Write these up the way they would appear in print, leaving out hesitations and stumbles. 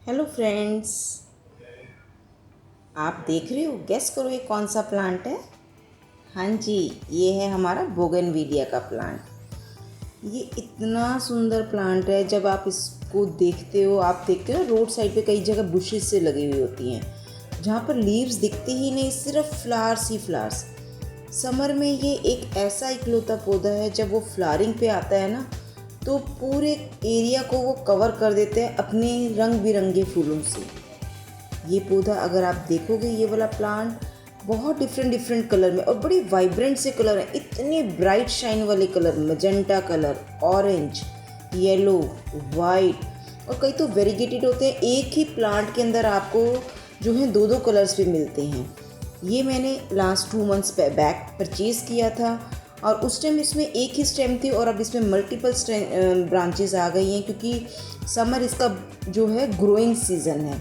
Hello friends. आप देख रहे हो, गेस करो ये कौन सा प्लांट है। हाँ जी, ये है हमारा बोगनविलिया का प्लांट। ये इतना सुंदर प्लांट है। जब आप इसको देखते हो, आप देखते हो ना, रोड साइड पे कई जगह बुशेस से लगी हुई होती हैं जहाँ पर लीव्स दिखते ही नहीं, सिर्फ फ्लावर्स ही फ्लावर्स। समर में ये एक ऐसा इकलौता पौधा है, जब वो फ्लावरिंग पे आता है ना, तो पूरे एरिया को वो कवर कर देते हैं अपने रंग बिरंगे फूलों से। ये पौधा अगर आप देखोगे, ये वाला प्लांट बहुत डिफरेंट डिफरेंट कलर में और बड़ी वाइब्रेंट से कलर है, इतने ब्राइट शाइन वाले colour, magenta colour, orange, yellow, white और कई तो वेरीगेटेड होते हैं। एक ही प्लांट के अंदर आपको जो है दो दो कलर्स भी मिलते हैं। ये मैंने लास्ट 2 मंथ्स बैक परचेज़ किया था और उस टाइम इसमें एक ही स्टेम थी और अब इसमें मल्टीपल ब्रांचेस आ गई हैं, क्योंकि समर इसका जो है ग्रोइंग सीज़न है।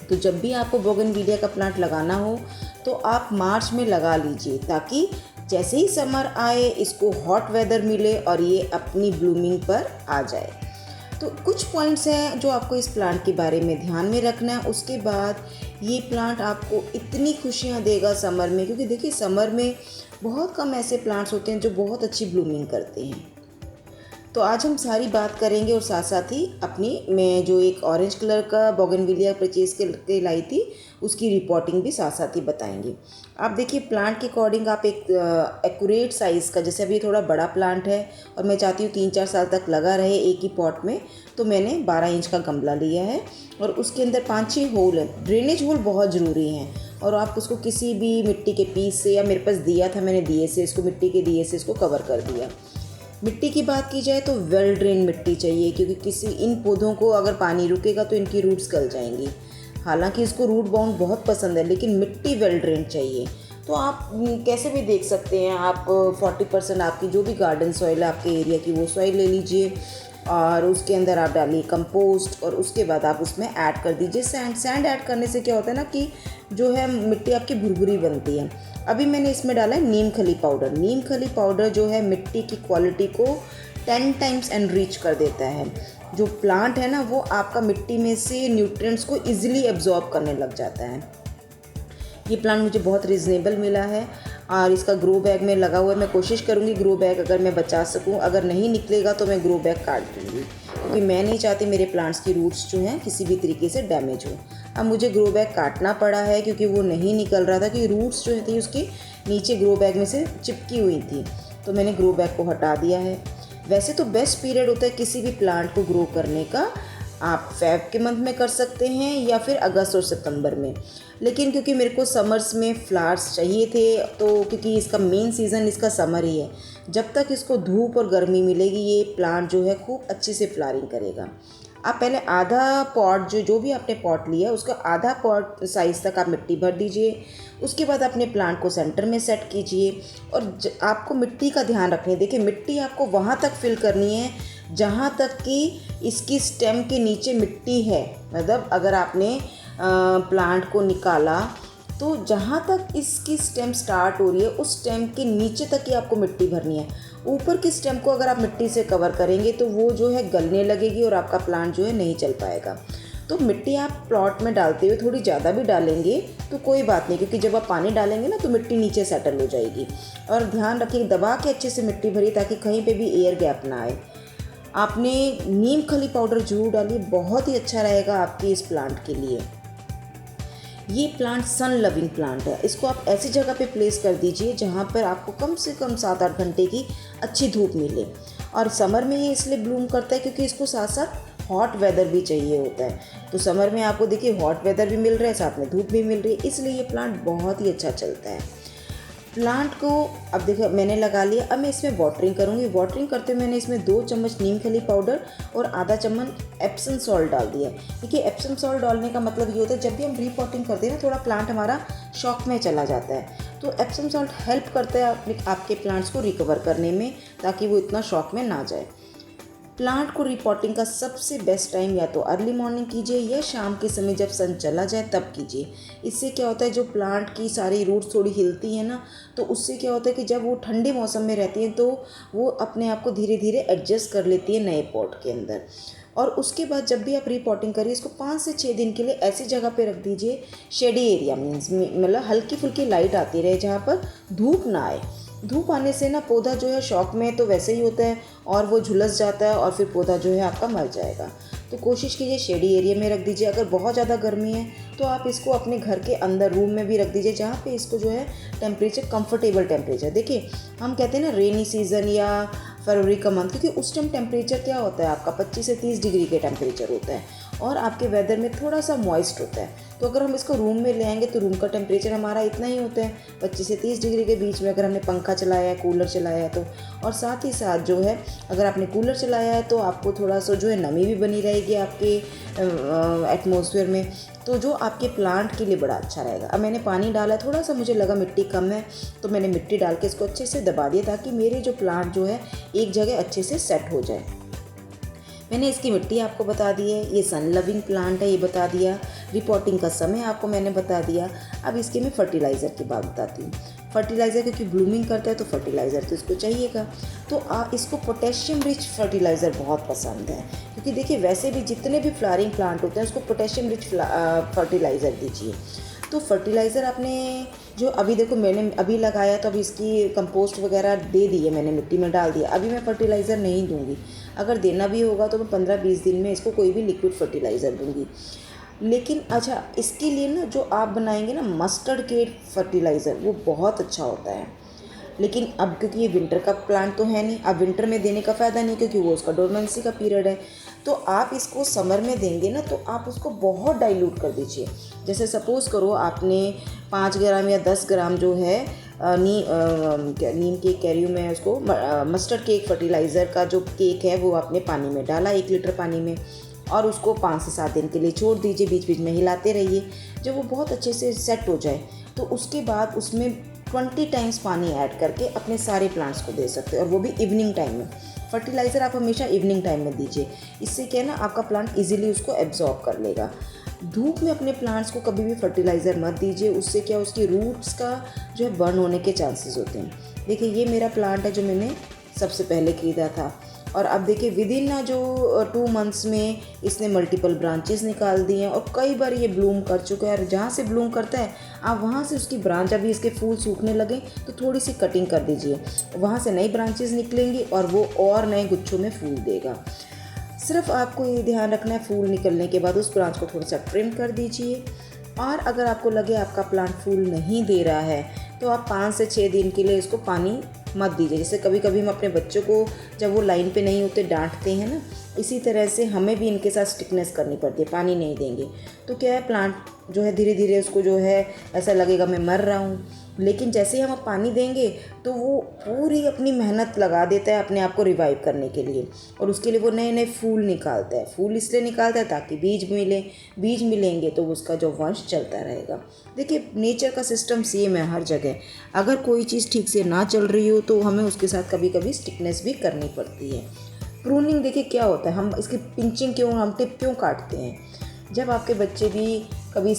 तो जब भी आपको बोगनविलिया का प्लांट लगाना हो तो आप मार्च में लगा लीजिए, ताकि जैसे ही समर आए इसको हॉट वेदर मिले और ये अपनी ब्लूमिंग पर आ जाए। तो कुछ पॉइंट्स हैं जो आपको इस प्लांट के बारे में ध्यान में रखना है। उसके बाद ये प्लांट आपको इतनी खुशियाँ देगा समर में, क्योंकि देखिए समर में बहुत कम ऐसे प्लांट्स होते हैं जो बहुत अच्छी ब्लूमिंग करते हैं। तो आज हम सारी बात करेंगे और साथ साथ ही अपनी मैं जो एक ऑरेंज कलर का बोगनविलिया परचेज के लाई थी उसकी रिपोर्टिंग भी साथ साथ ही बताएंगे। आप देखिए, प्लांट के अकॉर्डिंग आप एक एक्यूरेट साइज़ का, जैसे अभी थोड़ा बड़ा प्लांट है और मैं चाहती हूँ 3-4 साल तक लगा रहे एक ही पॉट में, तो मैंने 12 इंच का गमला लिया है और उसके अंदर 5-6 होल है। ड्रेनेज होल बहुत ज़रूरी हैं और आप उसको किसी भी मिट्टी के पीस से, या मेरे पास दिया था, मैंने दिए से इसको, मिट्टी के दिए से इसको कवर कर दिया। मिट्टी की बात की जाए तो वेल ड्रेन मिट्टी चाहिए, क्योंकि किसी इन पौधों को अगर पानी रुकेगा तो इनकी रूट्स गल जाएंगी। हालांकि इसको रूट बाउंड बहुत पसंद है, लेकिन मिट्टी वेल ड्रेन चाहिए। तो आप कैसे भी देख सकते हैं, आप 40% आपकी जो भी गार्डन सॉइल है आपके एरिया की, वो सॉइल ले लीजिए और उसके अंदर आप डालिए कंपोस्ट और उसके बाद आप उसमें ऐड कर दीजिए सैंड। सैंड ऐड करने से क्या होता है ना कि जो है मिट्टी आपकी भुरभुरी बनती है। अभी मैंने इसमें डाला है नीम खली पाउडर। नीम खली पाउडर जो है मिट्टी की क्वालिटी को 10 टाइम्स एनरिच कर देता है। जो प्लांट है ना, वो आपका मिट्टी में से न्यूट्रिएंट्स को इजीली एब्जॉर्ब करने लग जाता है। ये प्लांट मुझे बहुत रीज़नेबल मिला है और इसका ग्रो बैग में लगा हुआ है। मैं कोशिश करूँगी ग्रो बैग अगर मैं बचा सकूँ, अगर नहीं निकलेगा तो मैं ग्रो बैग काट दूँगी, क्योंकि मैं नहीं चाहती मेरे प्लांट्स की रूट्स जो हैं किसी भी तरीके से डैमेज हो। अब मुझे ग्रो बैग काटना पड़ा है क्योंकि वो नहीं निकल रहा था, कि रूट्स जो थी उसके नीचे ग्रो बैग में से चिपकी हुई थी, तो मैंने ग्रो बैग को हटा दिया है। वैसे तो बेस्ट पीरियड होता है किसी भी प्लांट को ग्रो करने का, आप फेब के मंथ में कर सकते हैं या फिर अगस्त और सितंबर में। लेकिन क्योंकि मेरे को समर्स में फ्लावर्स चाहिए थे, तो क्योंकि इसका मेन सीज़न इसका समर ही है, जब तक इसको धूप और गर्मी मिलेगी ये प्लांट जो है खूब अच्छे से फ्लावरिंग करेगा। आप पहले आधा पॉट, जो भी आपने पॉट लिया है उसका आधा पॉट साइज़ तक आप मिट्टी भर दीजिए। उसके बाद अपने प्लांट को सेंटर में सेट कीजिए और आपको मिट्टी का ध्यान रखना है। देखिए, मिट्टी आपको वहाँ तक फिल करनी है जहाँ तक कि इसकी स्टेम के नीचे मिट्टी है। मतलब अगर आपने प्लांट को निकाला तो जहाँ तक इसकी स्टेम स्टार्ट हो रही है उस स्टेम के नीचे तक ही आपको मिट्टी भरनी है। ऊपर की स्टेम को अगर आप मिट्टी से कवर करेंगे तो वो जो है गलने लगेगी और आपका प्लांट जो है नहीं चल पाएगा। तो मिट्टी आप प्लॉट में डालते हुए थोड़ी ज़्यादा भी डालेंगे तो कोई बात नहीं, क्योंकि जब आप पानी डालेंगे ना तो मिट्टी नीचे सेटल हो जाएगी। और ध्यान रखिए, दबा के अच्छे से मिट्टी भरी ताकि कहीं पे भी एयर गैप ना आए। आपने नीम खली पाउडर जरूर डालिए, बहुत ही अच्छा रहेगा आपके इस प्लांट के लिए। ये प्लांट सन लविंग प्लांट है। इसको आप ऐसी जगह पे प्लेस कर दीजिए जहाँ पर आपको कम से कम 7-8 घंटे की अच्छी धूप मिले। और समर में ये इसलिए ब्लूम करता है क्योंकि इसको साथ साथ हॉट वेदर भी चाहिए होता है। तो समर में आपको देखिए हॉट वेदर भी मिल रहा है, साथ में धूप भी मिल रही है, इसलिए ये प्लांट बहुत ही अच्छा चलता है। प्लांट को अब देखो मैंने लगा लिया। अब मैं इसमें वाटरिंग करूँगी। वाटरिंग करते हुए मैंने इसमें 2 चम्मच नीम खली पाउडर और आधा चम्मच एप्सम सॉल्ट डाल दिया। देखिए, एप्सम सॉल्ट डालने का मतलब ये होता है, जब भी हम रीपॉटिंग करते हैं ना, थोड़ा प्लांट हमारा शॉक में चला जाता है, तो एप्सम सॉल्ट हेल्प करता है आपके प्लांट्स को रिकवर करने में, ताकि वो इतना शॉक में ना जाए। प्लांट को रिपोर्टिंग का सबसे बेस्ट टाइम या तो अर्ली मॉर्निंग कीजिए या शाम के समय जब सन चला जाए तब कीजिए। इससे क्या होता है, जो प्लांट की सारी रूट्स थोड़ी हिलती हैं ना, तो उससे क्या होता है कि जब वो ठंडे मौसम में रहती हैं तो वो अपने आप को धीरे धीरे एडजस्ट कर लेती है नए पॉट के अंदर। और उसके बाद जब भी आप रीपॉटिंग करिए इसको 5 से 6 दिन के लिए ऐसी जगह पे रख दीजिए, शेडी एरिया मीन्स मतलब हल्की फुल्की लाइट आती रहे जहाँ पर धूप ना आए। धूप आने से ना पौधा जो है शौक में तो वैसे ही होता है और वो झुलस जाता है और फिर पौधा जो है आपका मर जाएगा। तो कोशिश कीजिए शेडी एरिया में रख दीजिए। अगर बहुत ज़्यादा गर्मी है तो आप इसको अपने घर के अंदर रूम में भी रख दीजिए जहाँ पे इसको जो है टेम्परेचर कंफर्टेबल टेम्परेचर। देखिए हम कहते हैं ना रेनी सीज़न या फरवरी का मंथ, क्योंकि उस टाइम टेम्परेचर क्या होता है आपका 25 से 30 डिग्री के टेम्परेचर होता है और आपके वेदर में थोड़ा सा मॉइस्ट होता है। तो अगर हम इसको रूम में ले आएंगे तो रूम का टेम्परेचर हमारा इतना ही होता है 25 से 30 डिग्री के बीच में। अगर हमने पंखा चलाया है, कूलर चलाया है तो, और साथ ही साथ जो है अगर आपने कूलर चलाया है तो आपको थोड़ा सा जो है नमी भी बनी रहेगी आपके एटमॉस्फेयर में, तो जो आपके प्लांट के लिए बड़ा अच्छा रहेगा। अब मैंने पानी डाला, थोड़ा सा मुझे लगा मिट्टी कम है तो मैंने मिट्टी डाल के इसको अच्छे से दबा दिया ताकि मेरे जो प्लांट जो है एक जगह अच्छे से सेट हो जाए। मैंने इसकी मिट्टी आपको बता दी है, ये सन लविंग प्लांट है ये बता दिया, रिपोर्टिंग का समय आपको मैंने बता दिया। अब इसके मैं फर्टिलाइज़र की बात बताती हूँ। फर्टिलाइज़र क्योंकि ब्लूमिंग करता है तो फर्टिलाइज़र तो इसको चाहिएगा। तो इसको पोटेशियम रिच फर्टिलाइज़र बहुत पसंद है, क्योंकि देखिए वैसे भी जितने भी फ्लावरिंग प्लांट होते हैं उसको पोटेशियम रिच फर्टिलाइज़र दीजिए। तो फर्टिलाइज़र आपने जो अभी देखो मैंने अभी लगाया तो अभी इसकी कंपोस्ट वगैरह दे दी है, मैंने मिट्टी में डाल दिया। अभी मैं फर्टिलाइज़र नहीं दूंगी, अगर देना भी होगा तो मैं 15-20 दिन में इसको कोई भी लिक्विड फर्टिलाइज़र दूंगी। लेकिन अच्छा इसके लिए ना जो आप बनाएंगे ना मस्टर्ड केट फर्टिलाइज़र वो बहुत अच्छा होता है। लेकिन अब क्योंकि ये विंटर का प्लांट तो है नहीं, अब विंटर में देने का फ़ायदा नहीं क्योंकि वो उसका डोरमेंसी का पीरियड है। तो आप इसको समर में देंगे ना तो आप उसको बहुत डाइल्यूट कर दीजिए। जैसे सपोज़ करो आपने 5 ग्राम या 10 ग्राम जो है नीम के कैरियो में उसको मस्टर्ड केक फर्टिलाइज़र का जो केक है वो आपने पानी में डाला 1 लीटर पानी में, और उसको 5 से 7 दिन के लिए छोड़ दीजिए, बीच बीच में हिलाते रहिए। जब वो बहुत अच्छे से सेट हो जाए तो उसके बाद उसमें 20 टाइम्स पानी ऐड करके अपने सारे प्लांट्स को दे सकते हैं, और वो भी इवनिंग टाइम में। फर्टिलाइज़र आप हमेशा इवनिंग टाइम में दीजिए, इससे क्या है ना आपका प्लांट इजीली उसको एब्जॉर्ब कर लेगा। धूप में अपने प्लांट्स को कभी भी फर्टिलाइज़र मत दीजिए, उससे क्या उसकी रूट्स का जो है बर्न होने के चांसेस होते हैं। देखिए ये मेरा प्लांट है जो मैंने सबसे पहले खरीदा था, और अब देखिए विद इन ना जो 2 मंथ्स में इसने मल्टीपल ब्रांचेस निकाल दिए हैं और कई बार ये ब्लूम कर चुका है। और जहाँ से ब्लूम करता है आप वहाँ से उसकी ब्रांच, अभी इसके फूल सूखने लगे तो थोड़ी सी कटिंग कर दीजिए, वहाँ से नई ब्रांचेस निकलेंगी और वो और नए गुच्छों में फूल देगा। सिर्फ आपको ये ध्यान रखना है फूल निकलने के बाद उस ब्रांच को थोड़ा सा ट्रिम कर दीजिए। और अगर आपको लगे आपका प्लांट फूल नहीं दे रहा है तो आप 5 से 6 दिन के लिए इसको पानी मत दीजिए। जैसे कभी कभी हम अपने बच्चों को जब वो लाइन पे नहीं होते डांटते हैं ना, इसी तरह से हमें भी इनके साथ स्टिकनेस करनी पड़ती है। पानी नहीं देंगे तो क्या है प्लांट जो है धीरे धीरे उसको जो है ऐसा लगेगा मैं मर रहा हूँ। लेकिन जैसे ही हम पानी देंगे तो वो पूरी अपनी मेहनत लगा देता है अपने आप को रिवाइव करने के लिए, और उसके लिए वो नए नए फूल निकालता है। फूल इसलिए निकालता है ताकि बीज मिले, बीज मिलेंगे तो उसका जो वंश चलता रहेगा। देखिए नेचर का सिस्टम सेम है हर जगह। अगर कोई चीज़ ठीक से ना चल रही हो तो हमें उसके साथ कभी कभी स्टिकनेस भी करनी पड़ती है। प्रूनिंग देखिए क्या होता है, हम इसकी पिंचिंग क्यों, हम टिप क्यों काटते हैं। जब आपके बच्चे भी कभी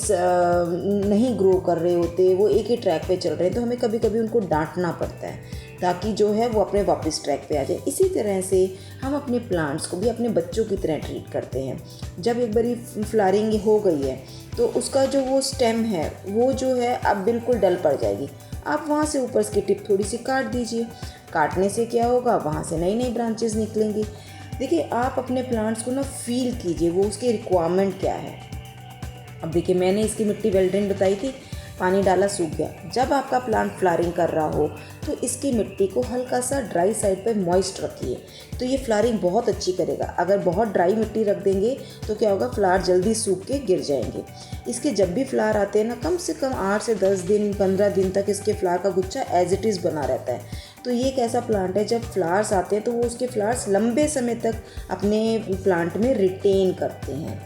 नहीं ग्रो कर रहे होते, वो एक ही ट्रैक पे चल रहे हैं, तो हमें कभी कभी उनको डांटना पड़ता है ताकि जो है वो अपने वापस ट्रैक पे आ जाए। इसी तरह से हम अपने प्लांट्स को भी अपने बच्चों की तरह ट्रीट करते हैं। जब एक बारी फ्लावरिंग हो गई है तो उसका जो वो स्टेम है वो जो है अब बिल्कुल डल पड़ जाएगी, आप वहाँ से ऊपर की टिप थोड़ी सी काट दीजिए। काटने से क्या होगा, वहाँ से नई नई ब्रांचेस निकलेंगी। देखिए आप अपने प्लांट्स को ना फील कीजिए वो उसकी रिक्वायरमेंट क्या है। अब देखिए मैंने इसकी मिट्टी वेल ड्रेन बताई थी, पानी डाला सूख गया। जब आपका प्लांट फ्लावरिंग कर रहा हो तो इसकी मिट्टी को हल्का सा ड्राई साइड पे मॉइस्ट रखिए, तो ये फ्लावरिंग बहुत अच्छी करेगा। अगर बहुत ड्राई मिट्टी रख देंगे तो क्या होगा, फ्लावर जल्दी सूख के गिर जाएंगे। इसके जब भी फ्लावर आते हैं ना कम से कम 8 से 10 दिन 15 दिन तक इसके फ्लावर का गुच्छा एज इट इज़ बना रहता है। तो ये एक ऐसा प्लांट है जब फ्लावर्स आते हैं तो वो उसके फ्लावर्स लंबे समय तक अपने प्लांट में रिटेन करते हैं।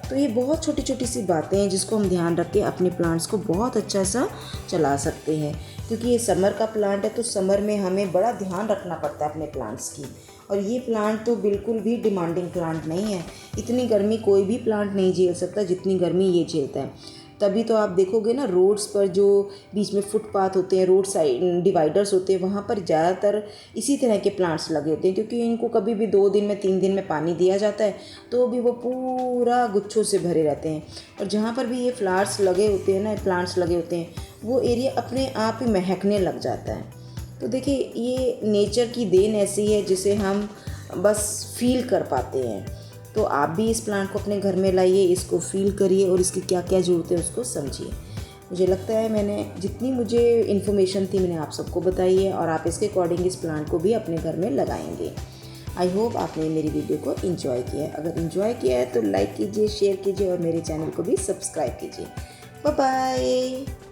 तो ये बहुत छोटी छोटी सी बातें हैं जिसको हम ध्यान रख के अपने प्लांट्स को बहुत अच्छा सा चला सकते हैं। क्योंकि ये समर का प्लांट है तो समर में हमें बड़ा ध्यान रखना पड़ता है अपने प्लांट्स की। और ये प्लांट तो बिल्कुल भी डिमांडिंग प्लांट नहीं है, इतनी गर्मी कोई भी प्लांट नहीं झेल सकता जितनी गर्मी ये झेलता है। तभी तो आप देखोगे ना रोड्स पर जो बीच में फुटपाथ होते हैं, रोड साइड डिवाइडर्स होते हैं, वहाँ पर ज़्यादातर इसी तरह के प्लांट्स लगे होते हैं, क्योंकि इनको कभी भी 2 दिन में 3 दिन में पानी दिया जाता है तो भी वो पूरा गुच्छों से भरे रहते हैं। और जहाँ पर भी ये फ्लावर्स लगे होते हैं ना, प्लांट्स लगे होते हैं, वो एरिया अपने आप ही महकने लग जाता है। तो देखिए ये नेचर की देन ऐसी है जिसे हम बस फील कर पाते हैं। तो आप भी इस प्लांट को अपने घर में लाइए, इसको फील करिए और इसकी क्या क्या ज़रूरत है उसको समझिए। मुझे लगता है मैंने जितनी मुझे इन्फॉर्मेशन थी मैंने आप सबको बताई है और आप इसके अकॉर्डिंग इस प्लांट को भी अपने घर में लगाएंगे। आई होप आपने मेरी वीडियो को एंजॉय किया है। अगर एंजॉय किया है तो लाइक कीजिए, शेयर कीजिए और मेरे चैनल को भी सब्सक्राइब कीजिए। Bye bye.